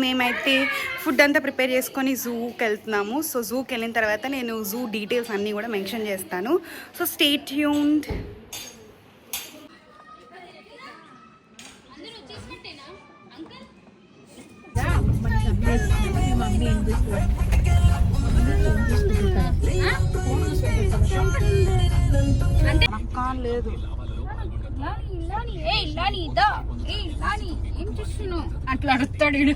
మేమైతే ఫుడ్ అంతా ప్రిపేర్ చేసుకొని జూకి వెళ్తున్నాము. సో జూకి వెళ్ళిన తర్వాత నేను జూ డీటెయిల్స్ అన్నీ కూడా మెన్షన్ చేస్తాను. So stay tuned. లేదు ఏం చేస్తున్నావు అట్లా అడుగుతాడు వీడు.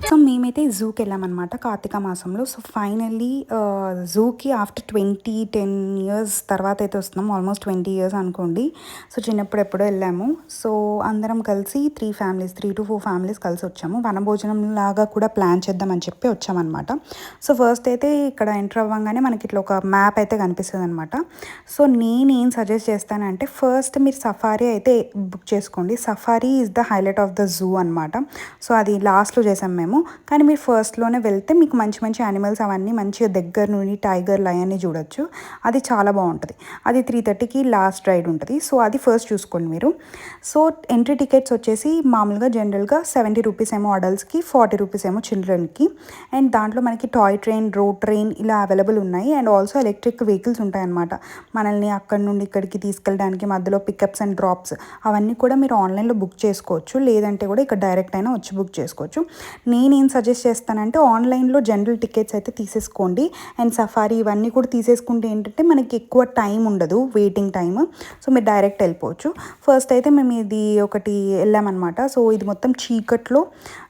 సో మేమైతే జూకి వెళ్ళామన్నమాట కార్తీక మాసంలో. సో ఫైనల్లీ జూకి ఆఫ్టర్ 10 years తర్వాత అయితే వస్తున్నాం. ఆల్మోస్ట్ 20 years అనుకోండి. సో చిన్నప్పుడు ఎప్పుడో వెళ్ళాము. సో అందరం కలిసి 3 to 4 ఫ్యామిలీస్ కలిసి వచ్చాము. వనభోజనం లాగా కూడా ప్లాన్ చేద్దామని చెప్పి వచ్చామన్నమాట. సో ఫస్ట్ అయితే ఇక్కడ ఎంటర్ అవ్వగానే మనకి ఇట్లా ఒక మ్యాప్ అయితే కనిపిస్తుంది అనమాట. సో నేనేం సజెస్ట్ చేస్తానంటే ఫస్ట్ మీరు సఫారీ అయితే బుక్ చేసుకోండి. Safari is the highlight of the zoo అనమాట. సో అది లాస్ట్లో చేసాం మేము. కానీ మీరు ఫస్ట్లోనే వెళ్తే మీకు మంచి మంచి యానిమల్స్ అవన్నీ మంచిగా దగ్గర నుండి టైగర్ లయన్ని చూడొచ్చు. అది చాలా బాగుంటుంది. అది 3:30కి లాస్ట్ రైడ్ ఉంటుంది. సో అది ఫస్ట్ చూసుకోండి మీరు. సో ఎంట్రీ టికెట్స్ వచ్చేసి మామూలుగా జనరల్గా 70 రూపీస్ ఏమో అడల్ట్స్కి, 40 రూపీస్ ఏమో చిల్డ్రన్కి. అండ్ దాంట్లో మనకి టాయ్ ట్రైన్, రోడ్ ట్రైన్ ఇలా అవైలబుల్ ఉన్నాయి. అండ్ ఆల్సో ఎలక్ట్రిక్ వెహికల్స్ ఉంటాయన్నమాట. మనల్ని అక్కడి నుండి ఇక్కడికి తీసుకెళ్ళడానికి మధ్యలో పికప్స్ అండ్ డ్రాప్స్ అవన్నీ కూడా మీరు ఆన్లైన్లో బుక్ చేసుకోవచ్చు. లేదంటే కూడా ఇక్కడ డైరెక్ట్ అయినా వచ్చి బుక్ చేసుకోవచ్చు. నేనేం సజెస్ట్ చేస్తానంటే ఆన్లైన్లో జనరల్ టికెట్స్ అయితే తీసేసుకోండి. అండ్ సఫారీ ఇవన్నీ కూడా తీసేసుకుంటే ఏంటంటే మనకి ఎక్కువ టైం ఉండదు, వెయిటింగ్ టైమ్. సో మీరు డైరెక్ట్ వెళ్ళిపోవచ్చు. ఫస్ట్ అయితే మేము ఇది ఒకటి వెళ్ళామన్నమాట. సో ఇది మొత్తం చీకట్లో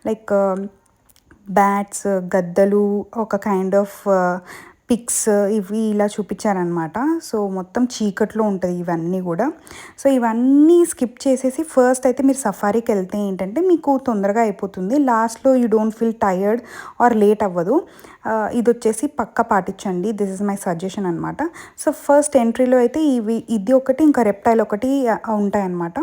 లైక్ బ్యాట్స్, గద్దలు, ఒక కైండ్ ఆఫ్ పిక్స్ ఇవి ఇలా చూపించారనమాట. సో మొత్తం చీకట్లో ఉంటుంది ఇవన్నీ కూడా. సో ఇవన్నీ స్కిప్ చేసేసి ఫస్ట్ అయితే మీరు సఫారీకి వెళ్తే ఏంటంటే మీకు తొందరగా అయిపోతుంది. లాస్ట్లో you don't feel tired or late అవ్వదు. ఇది వచ్చేసి పక్కా పాటించండి. దిస్ ఇస్ మై సజెషన్ అనమాట. సో ఫస్ట్ ఎంట్రీలో అయితే ఇది ఒకటి, ఇంకా రెప్టైల్ ఒకటి ఉంటాయన్నమాట.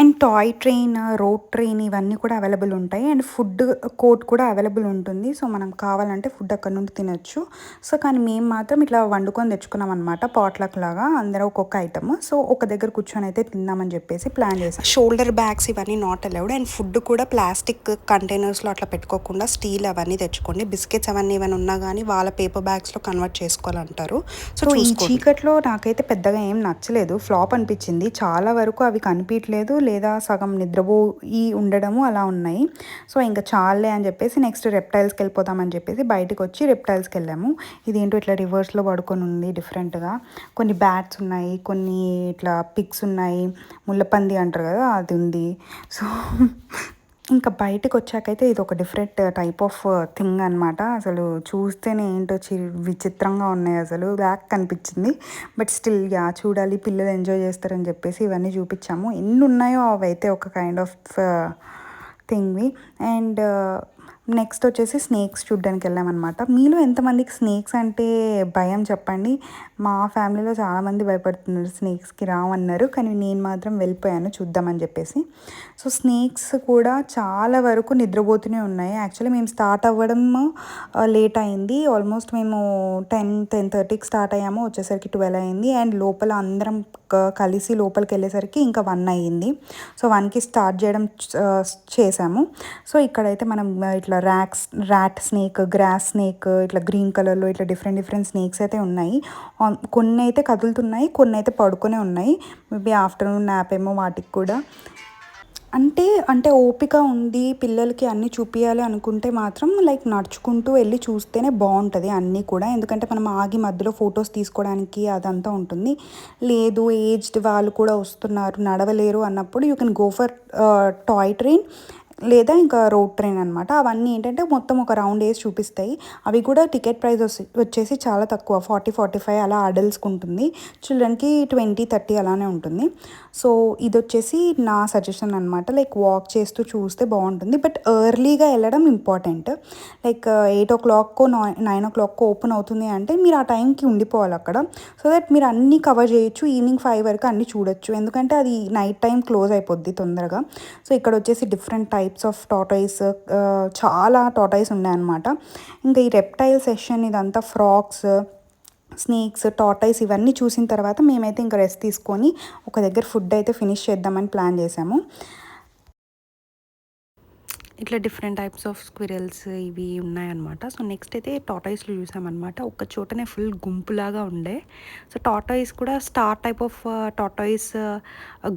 And toy train, road train ఇవన్నీ కూడా అవైలబుల్ ఉంటాయి. అండ్ ఫుడ్ కోర్ట్ కూడా అవైలబుల్ ఉంటుంది. సో మనం కావాలంటే ఫుడ్ అక్కడ నుండి తినొచ్చు. సో కానీ మేము మాత్రం ఇట్లా వండుకొని తెచ్చుకున్నాం అనమాట, పాట్లక్ లాగా అందరూ ఒక్కొక్క ఐటమ్. సో ఒక దగ్గర కూర్చొని అయితే తిందామని చెప్పేసి ప్లాన్ చేసాం. షోల్డర్ బ్యాగ్స్ ఇవన్నీ నాట్ అలౌడ్. అండ్ ఫుడ్ కూడా ప్లాస్టిక్ కంటైనర్స్లో అట్లా పెట్టుకోకుండా స్టీల్ అవన్నీ తెచ్చుకోండి. బిస్కెట్స్ అవన్నీ ఏమైనా ఉన్నా కానీ వాళ్ళ పేపర్ బ్యాగ్స్లో కన్వర్ట్ చేసుకోవాలంటారు. సో ఈ చీకట్లో నాకైతే పెద్దగా ఏం నచ్చలేదు, ఫ్లాప్ అనిపించింది. చాలా వరకు అవి కనిపించలేదు, లేదా సగం నిద్రపోయి ఉండడము అలా ఉన్నాయి. సో ఇంకా చాలే అని చెప్పేసి నెక్స్ట్ రెప్టైల్స్కి వెళ్ళిపోతామని చెప్పేసి బయటకు వచ్చి రెప్టైల్స్కి వెళ్ళాము. ఇదేంటో ఇట్లా రివర్స్లో పడుకొని ఉంది డిఫరెంట్గా. కొన్ని బ్యాట్స్ ఉన్నాయి, కొన్ని ఇట్లా పిక్స్ ఉన్నాయి, ముళ్ళపంది అంటారు కదా అది ఉంది. సో ఇంకా బయటకు వచ్చాకైతే ఇది ఒక డిఫరెంట్ టైప్ ఆఫ్ థింగ్ అనమాట. అసలు చూస్తేనే ఏంటో విచిత్రంగా ఉన్నాయి, అసలు బ్యాక్ కనిపించింది. బట్ స్టిల్ చూడాలి, పిల్లలు ఎంజాయ్ చేస్తారని చెప్పేసి ఇవన్నీ చూపించాము. ఎన్ని ఉన్నాయో అవైతే ఒక కైండ్ ఆఫ్ థింగ్వి. అండ్ నెక్స్ట్ వచ్చేసి స్నేక్స్ చూడ్డానికి వెళ్ళామన్నమాట. మీలో ఎంతమందికి స్నేక్స్ అంటే భయం చెప్పండి. మా ఫ్యామిలీలో చాలామంది భయపడుతున్నారు, స్నేక్స్కి రామన్నారు. కానీ నేను మాత్రం వెళ్ళిపోయాను చూద్దామని చెప్పేసి. సో స్నేక్స్ కూడా చాలా వరకు నిద్రపోతూనే ఉన్నాయి. యాక్చువల్లీ మేము స్టార్ట్ అవ్వడం లేట్ అయింది. ఆల్మోస్ట్ మేము 10-10:30కి స్టార్ట్ అయ్యాము, వచ్చేసరికి 12 అయింది. అండ్ లోపల అందరం కలిసి లోపలికి వెళ్ళేసరికి ఇంకా 1 అయ్యింది. సో 1కి స్టార్ట్ చేయడం చేసాము. సో ఇక్కడైతే మనం ఇట్లా ర్యాట్ స్నేక్, గ్రాస్ స్నేక్, ఇట్లా గ్రీన్ కలర్లో ఇట్లా డిఫరెంట్ స్నేక్స్ అయితే ఉన్నాయి. కొన్ని అయితే కదులుతున్నాయి, కొన్ని అయితే పడుకునే ఉన్నాయి. మేబీ ఆఫ్టర్నూన్ న్యాప్ ఏమో వాటికి కూడా. అంటే ఓపిక ఉంది పిల్లలకి అన్నీ చూపించాలి అనుకుంటే మాత్రం లైక్ నడుచుకుంటూ వెళ్ళి చూస్తేనే బాగుంటుంది అన్నీ కూడా. ఎందుకంటే మనం ఆగి మధ్యలో ఫొటోస్ తీసుకోవడానికి అదంతా ఉంటుంది. లేదు ఏజ్డ్ వాళ్ళు కూడా వస్తున్నారు, నడవలేరు అన్నప్పుడు you can go for toy train. లేదా ఇంకా రోడ్ ట్రైన్ అనమాట. అవన్నీ ఏంటంటే మొత్తం ఒక రౌండ్ వేసి చూపిస్తాయి. అవి కూడా టికెట్ ప్రైస్ వచ్చేసి చాలా తక్కువ, 40-45 అలా అడల్ట్స్కి ఉంటుంది. చిల్డ్రన్కి 20-30 అలానే ఉంటుంది. సో ఇది వచ్చేసి నా సజెషన్ అనమాట. లైక్ వాక్ చేస్తూ చూస్తే బాగుంటుంది, బట్ ఎర్లీగా వెళ్ళడం important. Like 8 o'clock 9 o'clock open అవుతుంది అంటే మీరు ఆ టైంకి ఉండిపోవాలి అక్కడ, సో దట్ మీరు అన్నీ కవర్ చేయొచ్చు. ఈవినింగ్ 5 వరకు అన్నీ చూడొచ్చు, ఎందుకంటే అది నైట్ టైం క్లోజ్ అయిపోద్ది తొందరగా. సో ఇక్కడ వచ్చేసి డిఫరెంట్ టైప్స్ ఆఫ్ టాటాయిస్, చాలా టాటాయిస్ ఉన్నాయన్నమాట. ఇంకా ఈ రెప్టైల్ సెషన్ ఇదంతా ఫ్రాక్స్, స్నేక్స్, టాటాయిస్ ఇవన్నీ చూసిన తర్వాత మేమైతే ఇంకా రెస్ట్ తీసుకొని ఒక దగ్గర ఫుడ్ అయితే ఫినిష్ చేద్దామని ప్లాన్ చేసాము. ఇట్లా డిఫరెంట్ టైప్స్ ఆఫ్ స్క్విరల్స్ ఇవి ఉన్నాయన్నమాట. సో నెక్స్ట్ అయితే టాటాయిస్లు చూసామన్నమాట. ఒక చోటనే ఫుల్ గుంపులాగా ఉండే. సో టాటాయిస్ కూడా star type of tortoise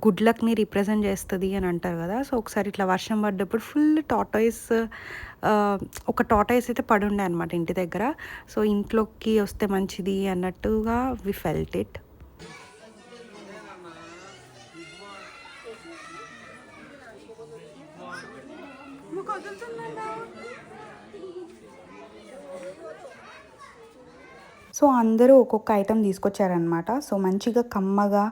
good లక్ని రిప్రజెంట్ చేస్తుంది అని అంటారు కదా. సో ఒకసారి ఇట్లా వర్షం పడ్డప్పుడు ఫుల్ టాటాయిస్, ఒక టాటాయిస్ అయితే పడి ఉండే అనమాట ఇంటి దగ్గర. సో ఇంట్లోకి వస్తే మంచిది అన్నట్టుగా వి ఫెల్ట్ ఇట్. సో అందరూ ఒక్కొక్క ఐటెం తీసుకొచ్చారనమాట. సో మంచిగా కమ్మగా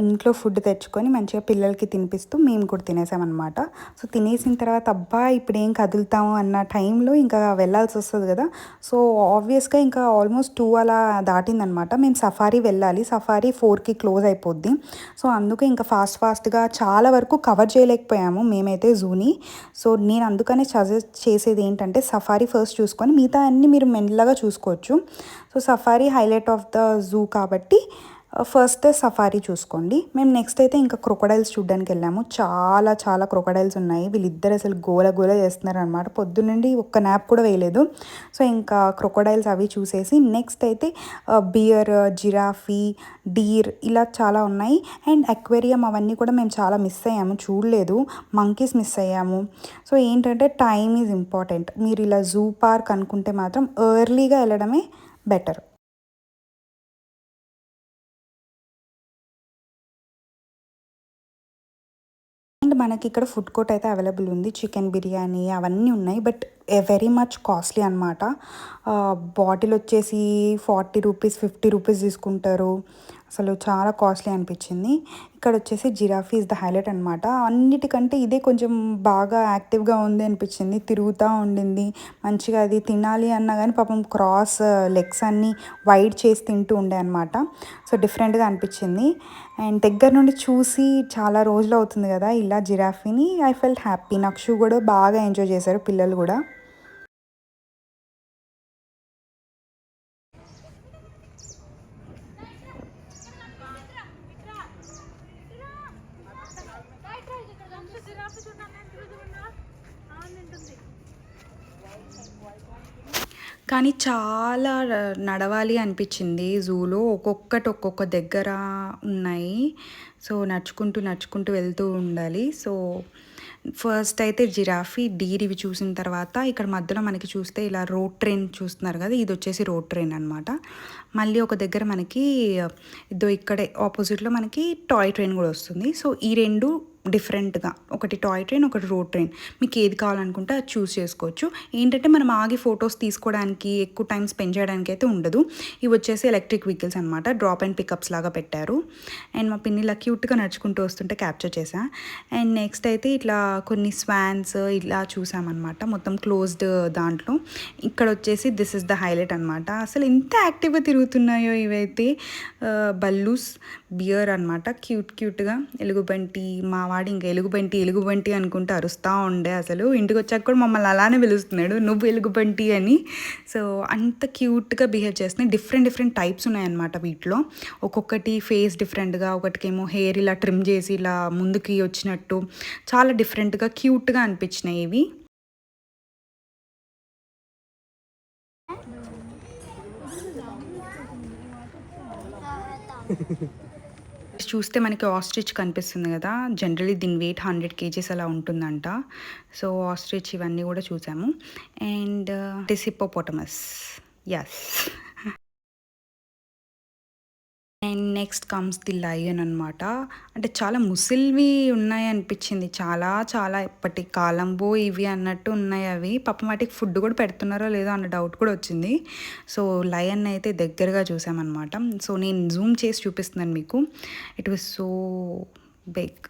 ఇంట్లో ఫుడ్ తెచ్చుకొని మంచిగా పిల్లలకి తినిపిస్తూ మేము కూడా తినేసామన్నమాట. సో తినేసిన తర్వాత అబ్బా ఇప్పుడు ఏం కదులుతాము అన్న టైంలో ఇంకా వెళ్ళాల్సి వస్తుంది కదా. సో ఆబ్వియస్గా ఇంకా ఆల్మోస్ట్ 2 అలా దాటిందనమాట. మేము సఫారీ వెళ్ళాలి, సఫారీ 4కి క్లోజ్ అయిపోద్ది. సో అందుకే ఇంకా ఫాస్ట్గా చాలా వరకు కవర్ చేయలేకపోయాము మేమైతే జూని. సో నేను అందుకనే సజెస్ట్ చేసేది ఏంటంటే సఫారీ ఫస్ట్ చూసుకొని మిగతా అన్నీ మీరు మెల్లగా చూసుకోవచ్చు. So safari highlight of the zoo కాబట్టి ఫస్ట్ సఫారీ చూసుకోండి. మేము నెక్స్ట్ అయితే ఇంకా క్రొకడైల్స్ చూడడానికి వెళ్ళాము. చాలా క్రొకడైల్స్ ఉన్నాయి. వీళ్ళిద్దరు అసలు గోల చేస్తున్నారు అనమాట. పొద్దున్నండి ఒక్క న్యాప్ కూడా వేయలేదు. సో ఇంకా క్రొకడైల్స్ అవి చూసేసి నెక్స్ట్ అయితే బియర్, జిరాఫీ, డీర్ ఇలా చాలా ఉన్నాయి. అండ్ అక్వేరియం అవన్నీ కూడా మేము చాలా మిస్ అయ్యాము, చూడలేదు. మంకీస్ మిస్ అయ్యాము. సో ఏంటంటే టైమ్ ఈజ్ ఇంపార్టెంట్. మీరు ఇలా జూ పార్క్ అనుకుంటే మాత్రం ఎర్లీగా వెళ్ళడమే బెటర్. అండ్ మనకి ఇక్కడ ఫుడ్ కోర్ట్ అయితే అవైలబుల్ ఉంది. చికెన్ బిర్యానీ అవన్నీ ఉన్నాయి, బట్ వెరీ మచ్ కాస్ట్లీ అనమాట. బాటిల్ వచ్చేసి 40 రూపీస్ 50 రూపీస్ తీసుకుంటారు. అసలు చాలా కాస్ట్లీ అనిపించింది. ఇక్కడ వచ్చేసి జిరాఫీ ఇస్ ద హైలైట్ అనమాట. అన్నిటికంటే ఇదే కొంచెం బాగా యాక్టివ్గా ఉంది అనిపించింది. తిరుగుతూ ఉండింది మంచిగా. అది తినాలి అన్నా కానీ పాపం క్రాస్ లెగ్స్ అన్నీ వైడ్ చేసి తింటూ ఉండే అనమాట. సో డిఫరెంట్గా అనిపించింది. అండ్ దగ్గర నుండి చూసి చాలా రోజులు అవుతుంది కదా ఇలా జిరాఫీని. I felt happy. నక్షు కూడా బాగా ఎంజాయ్ చేశారు పిల్లలు కూడా. కానీ చాలా నడవాలి అనిపించింది జూలో. ఒక్కొక్క దగ్గర ఉన్నాయి. సో నడుచుకుంటూ వెళ్తూ ఉండాలి. సో ఫస్ట్ అయితే జిరాఫీ, డీర్ ఇవి చూసిన తర్వాత ఇక్కడ మధ్యలో మనకి చూస్తే ఇలా రోడ్ ట్రైన్ చూస్తున్నారు కదా, ఇది వచ్చేసి రోడ్ ట్రైన్ అనమాట. మళ్ళీ ఒక దగ్గర మనకి ఇక్కడే ఆపోజిట్లో మనకి టాయ్ ట్రైన్ కూడా వస్తుంది. సో ఈ రెండు డిఫరెంట్గా, ఒకటి టాయ్ ట్రైన్, ఒకటి రోడ్ ట్రైన్. మీకు ఏది కావాలనుకుంటే అది చూస్ చేసుకోవచ్చు. ఏంటంటే మనం ఆగి ఫొటోస్ తీసుకోవడానికి, ఎక్కువ టైం స్పెండ్ చేయడానికి అయితే ఉండదు. ఇవి వచ్చేసి ఎలక్ట్రిక్ వెహికల్స్ అనమాట. డ్రాప్ అండ్ పికప్స్ లాగా పెట్టారు. అండ్ మా పిన్నిలా క్యూట్గా నడుచుకుంటూ వస్తుంటే క్యాప్చర్ చేసా. అండ్ నెక్స్ట్ అయితే ఇట్లా కొన్ని స్వాన్స్ ఇలా చూసామన్నమాట, మొత్తం క్లోజ్డ్ దాంట్లో. ఇక్కడ వచ్చేసి దిస్ ఇస్ ద హైలైట్ అనమాట. అసలు ఎంత యాక్టివ్గా తిరుగుతున్నాయో ఇవైతే. బల్లూస్, బియర్ అనమాట, క్యూట్గా. ఎలుగుబంటి, మా వాడు ఇంకా ఎలుగుబంటి అనుకుంటూ అరుస్తూ ఉండే. అసలు ఇంటికి వచ్చాక కూడా మమ్మల్ని అలానే పిలుస్తున్నాడు, నువ్వు ఎలుగుబంటి అని. సో అంత క్యూట్గా బిహేవ్ చేస్తున్నాయి. డిఫరెంట్ టైప్స్ ఉన్నాయన్నమాట వీటిలో. ఒక్కొక్కటి ఫేస్ డిఫరెంట్గా, ఒకటికేమో హెయిర్ ఇలా ట్రిమ్ చేసి ఇలా ముందుకి వచ్చినట్టు, చాలా డిఫరెంట్గా క్యూట్గా అనిపించినాయి ఇవి. చూస్తే మనకి ఆస్ట్రిచ్ కనిపిస్తుంది కదా. జనరలీ దీని వెయిట్ 100 kgs అలా ఉంటుందంట. సో ఆస్ట్రిచ్ ఇవన్నీ కూడా చూసాము. And hippopotamus, yes. And next comes the lion అనమాట. అంటే చాలా ముసిల్వి ఉన్నాయి అనిపించింది. చాలా చాలా ఎప్పటి కాలంబో ఇవి అన్నట్టు ఉన్నాయి అవి. పాపం వాటికి ఫుడ్ కూడా పెడుతున్నారో లేదో అన్న డౌట్ కూడా వచ్చింది. సో లయన్ అయితే దగ్గరగా చూసామన్నమాట. సో నేను జూమ్ చేసి చూపిస్తున్నాను మీకు. It was so big.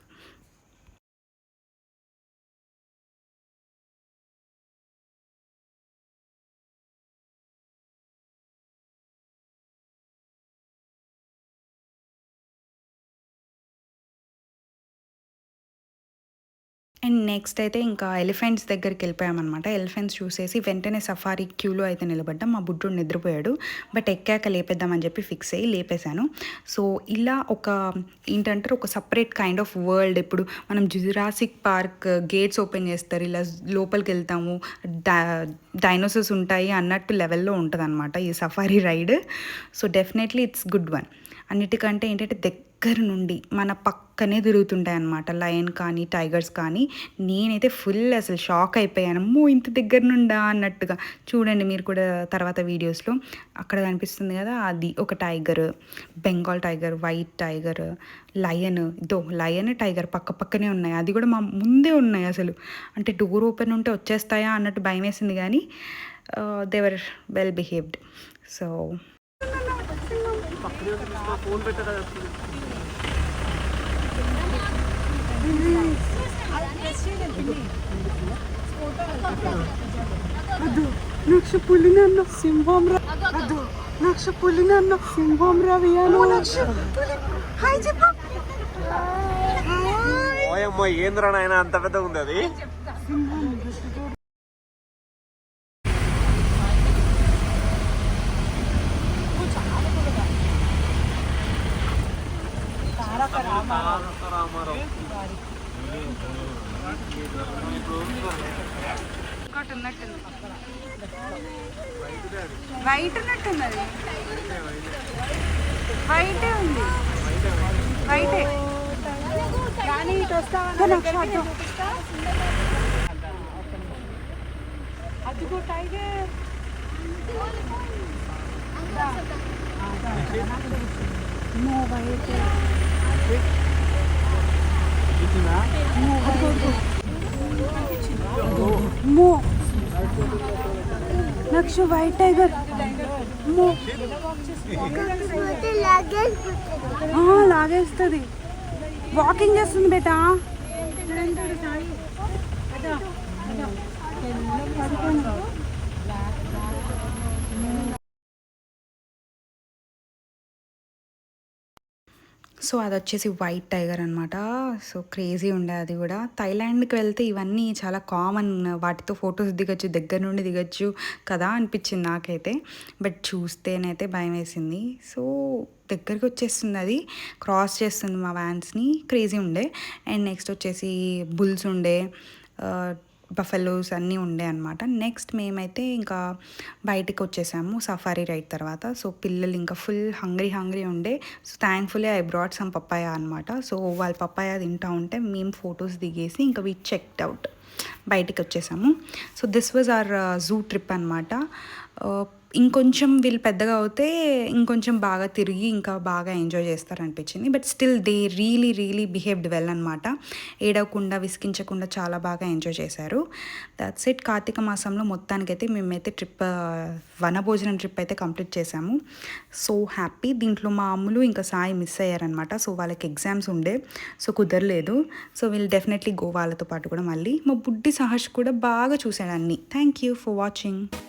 And next అయితే ఇంకా ఎలిఫెంట్స్ దగ్గరికి వెళ్ళిపోయామన్నమాట. ఎలిఫెంట్స్ చూసేసి వెంటనే సఫారీ క్యూలో అయితే నిలబడ్డాం. మా బుడ్డుడు నిద్రపోయాడు, బట్ ఎక్కాక లేపేద్దామని చెప్పి ఫిక్స్ అయ్యి లేపేశాను. సో ఇలా ఏంటంటారు ఒక సపరేట్ కైండ్ ఆఫ్ వరల్డ్. ఇప్పుడు మనం జురాసిక్ పార్క్ గేట్స్ ఓపెన్ చేస్తారు, ఇలా లోపలికి వెళ్తాము, డైనోసార్స్ ఉంటాయి అన్నట్టు లెవెల్లో ఉంటుంది అనమాట ఈ safari ride. So definitely it's good one. అన్నిటికంటే ఏంటంటే దగ్గర నుండి మన పక్కనే తిరుగుతుంటాయి అన్నమాట లయన్ కానీ టైగర్స్ కానీ. నేనైతే ఫుల్ అసలు షాక్ అయిపోయాను, అమ్మో ఇంత దగ్గర నుండా అన్నట్టుగా. చూడండి మీరు కూడా తర్వాత వీడియోస్లో, అక్కడ కనిపిస్తుంది కదా అది ఒక tiger, Bengal tiger, white tiger, lion. Lion tiger పక్క పక్కనే ఉన్నాయి, అది కూడా మా ముందే ఉన్నాయి. అసలు అంటే డోర్ ఓపెన్ ఉంటే వచ్చేస్తాయా అన్నట్టు భయం వేసింది, కానీ దేవర్ వెల్ బిహేవ్డ్. సో నక్ష పులిని అన్న సింహం రా, నక్ష పులిని అన్న సింహం రా వియాను. హాయ్ చెప్పు. ఓయమ్మో ఏంద్రా నాయన అంత పెద్దగా ఉంది అది. వైట్ ఉన్నట్టున్నది, వైటే ఉంది, వైటే. కానీ ఇటు అదిగో టైగర్. నో వైట్, మో నక్ష వైట్ టైగర్. లాగేస్తుంది, వాకింగ్ చేస్తుంది బేటా. సో అది వచ్చేసి వైట్ టైగర్ అనమాట. సో క్రేజీ ఉండే అది కూడా. థైలాండ్కి వెళ్తే ఇవన్నీ చాలా కామన్, వాటితో ఫొటోస్ దిగచ్చు, దగ్గర నుండి దిగచ్చు కదా అనిపించింది నాకైతే. బట్ చూస్తేనైతే భయం వేసింది. సో దగ్గరికి వచ్చేస్తుంది, అది క్రాస్ చేస్తుంది మా వ్యాన్స్ని. క్రేజీ ఉండే. అండ్ నెక్స్ట్ వచ్చేసి బుల్స్ ఉండే, బఫెలోస్ అన్నీ ఉండే అనమాట. నెక్స్ట్ మేమైతే ఇంకా బయటకు వచ్చేసాము సఫారీ రైడ్ తర్వాత. సో పిల్లలు ఇంకా ఫుల్ హంగ్రీ ఉండే. So thankfully I brought some papaya అనమాట. సో వాళ్ళు పప్పాయ తింటూ ఉంటే మేము ఫొటోస్ దిగేసి ఇంకా వి చెక్డ్ అవుట్, బయటికి వచ్చేసాము. So this was our zoo trip అనమాట. ఇంకొంచెం వీళ్ళు పెద్దగా అవుతే ఇంకొంచెం బాగా తిరిగి ఇంకా బాగా ఎంజాయ్ చేస్తారనిపించింది. But still they really behaved well అనమాట. ఏడవకుండా విసిగించకుండా చాలా బాగా ఎంజాయ్ చేశారు. That's it. కార్తీక మాసంలో మొత్తానికైతే మేమైతే వనభోజనం ట్రిప్ అయితే కంప్లీట్ చేశాము. So happy. దీంట్లో మా అమ్ములు ఇంకా సాయి మిస్ అయ్యారనమాట. సో వాళ్ళకి ఎగ్జామ్స్ ఉండే, సో కుదరలేదు. సో వీళ్ళు డెఫినెట్లీ గో వాళ్ళతో పాటు కూడా. మళ్ళీ మా బుడ్డి సహర్ష్ కూడా బాగా చూశాడు అన్నీ. Thank you for watching.